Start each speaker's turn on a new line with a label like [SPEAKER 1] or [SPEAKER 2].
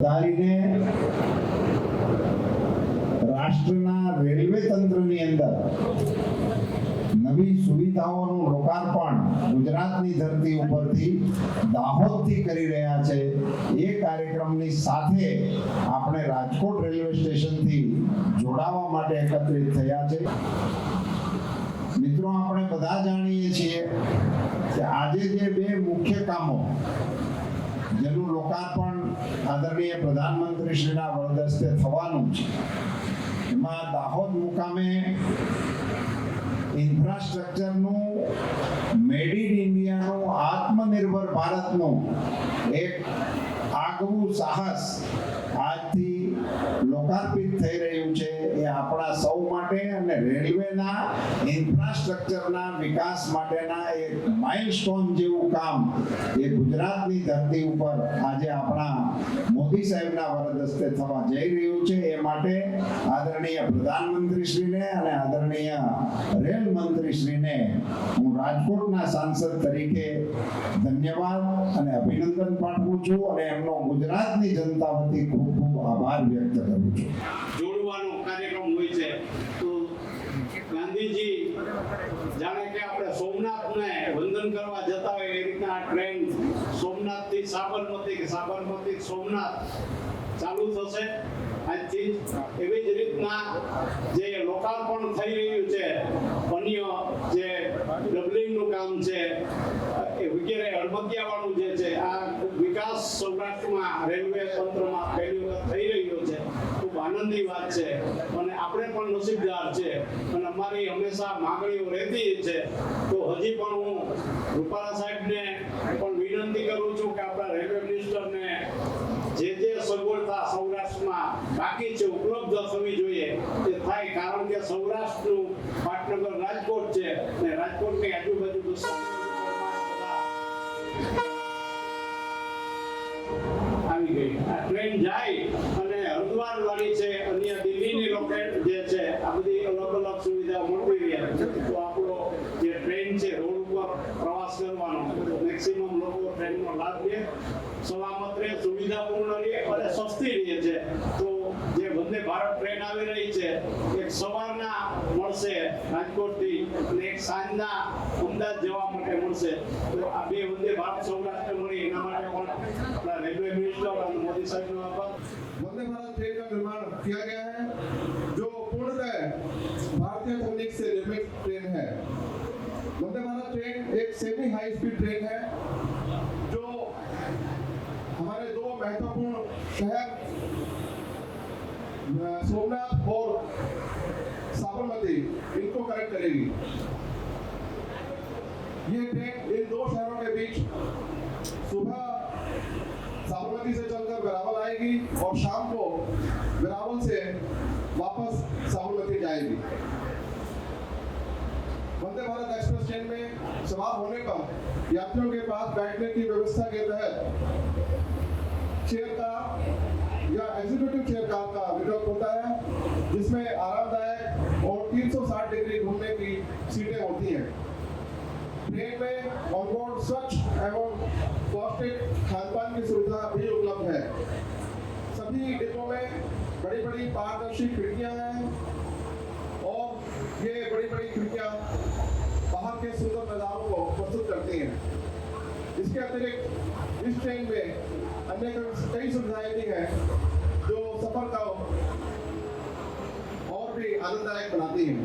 [SPEAKER 1] વધારીને રાષ્ટ્રના રેલવે તંત્રની અંદર નવી સુવિધાઓનું લોકાર્પણ ગુજરાતની ધરતી ઉપરથી દાહોદથી કરી રહ્યા છે। એ કાર્યક્રમની સાથે આપણે રાજકોટ રેલવે સ્ટેશનથી જોડાવા માટે એકત્રિત થયા છે। મિત્રો, આપણે બધા જાણીએ છીએ કે આજે જે બે મુખ્ય કામો જેનું લોકાર્પણ આદરણીય પ્રધાનમંત્રી શ્રીના વરદસ્તે થવાનું છે, એમાં દાહોદ મુકામે ઇન્ફ્રાસ્ટ્રક્ચરનું મેડ ઇન ઇન્ડિયાનું આત્મનિર્ભર ભારતનું એક આગવું સાહસ આજથી લોકાર્પિત થઈ રહ્યું છે। એ આપણા સૌ માટે અને રેલવેના ઇન્ફ્રાસ્ટ્રક્ચરના વિકાસ માટેના એક માઇલસ્ટોન જેવું કામ એ ગુજરાતની ધરતી ઉપર આજે આપણા મોદી સાહેબના વરદસ્તે થવા જઈ રહ્યું છે। એ માટે આદરણીય પ્રધાનમંત્રીશ્રીને અને આદરણીય રેલ મંત્રીશ્રીને હું રાજકોટના સાંસદ તરીકે ધન્યવાદ અને અભિનંદન પાઠવું છું અને એમનો ગુજરાતની જનતા વતી ખૂબ ખૂબ આભાર વ્યક્ત કરું છું।
[SPEAKER 2] જોડવાનો કાર્યક્રમ હોય છે તો ગાંધીજી જાણે કે આપણે સોમનાથને વંદન કરવા જતા હોય એ રીતના આ ટ્રેન સોમનાથથી સાબરમતી કે સાબરમતી સોમનાથ ચાલુ થશે આજથી। એવી જ રીતના જે લોકાર્પણ થઈ રહ્યું છે, અન્ય જે ડબલિંગનું કામ છે એ વગેરે અડબગિયાવાળું જે છે, આ વિકાસ સૌરાષ્ટ્રમાં રેલવે તંત્રમાં પહેલી વખત થઈ રહ્યો છે। ખૂબ આનંદની વાત છે અને આપણે પણ નસીબદાર છે અને અમારી હંમેશા માંગણીઓ રહેતી છે। તો હજી પણ હું રૂપાલા સાહેબને પણ વિનંતી કરું છું કે આપણા રેલવે મિનિસ્ટરને જે સગવડતા સૌરાષ્ટ્રમાં બાકી છે ઉપલબ્ધ થવી જોઈએ તે થાય, કારણ કે સૌરાષ્ટ્રનું પાટનગર રાજકોટ છે અને રાજકોટની આજુબાજુ આવી ગઈ આ ટ્રેન જાય અને હરિદ્વાર વાળી છે, અન્ય દિલ્હીની લોકેટ જે છે, આ બધી અલગ અલગ સુવિધા મળતી રહે તો આપણો જે ટ્રેન છે રોડ ઉપર પ્રવાસ કરવાનો મેક્સિમમ લોકો ટ્રેનનો લાભ લે, સલામત રહે, સુવિધાપૂર્ણ રહે અને સસ્તી રહે છે। તો જે વંદે ભારત ટ્રેન આવી રહી છે, એક સવારના મળશે રાજકોટથી અને એક સાંજના અમદાવાદ જવા માટે મળશે। તો આ બે વંદે ભારત સૌરાષ્ટ્ર મળી એના માટે પણ આપણા રેલવે મિનિસ્ટર અને મોદી સાહેબનો આભાર।
[SPEAKER 3] वंदे भारत ट्रेन का निर्माण किया गया है जो पूर्णतः भारतीय तकनीक से निर्मित ट्रेन है। वंदे भारत ट्रेन एक सेमी हाई स्पीड ट्रेन है जो हमारे दो महत्वपूर्ण शहर सोमनाथ और साबरमती इनको कनेक्ट करेगी। ये ट्रेन इन दो शहरों के बीच सुबह साबरमती से चलकर वेरावल आएगी और शाम को वेरावल से वापस साबरमती जाएगी। वंदे भारत एक्सप्रेस ट्रेन में सवार होने पर यात्रियों के पास बैठने की व्यवस्था के तहत चेयर कार या एग्जीक्यूटिव चेयर कार का विकल्प होता है, जिसमें आरामदायक और 360 डिग्री घूमने की सीटें होती हैं। ट्रेन में ऑनबोर्ड स्वच्छ एवं पौष्टिक खानपान की सुविधा भी उपलब्ध है। सभी डिब्बों में बड़ी बड़ी पारदर्शी खिड़कियां हैं और ये बड़ी बड़ी खिड़कियां बाहर के सुंदर नज़ारों को प्रस्तुत करती हैं। इसके अतिरिक्त इस ट्रेन में अन्य कई सुविधाएं भी हैं जो सफर का और भी आनंददायक बनाती हैं।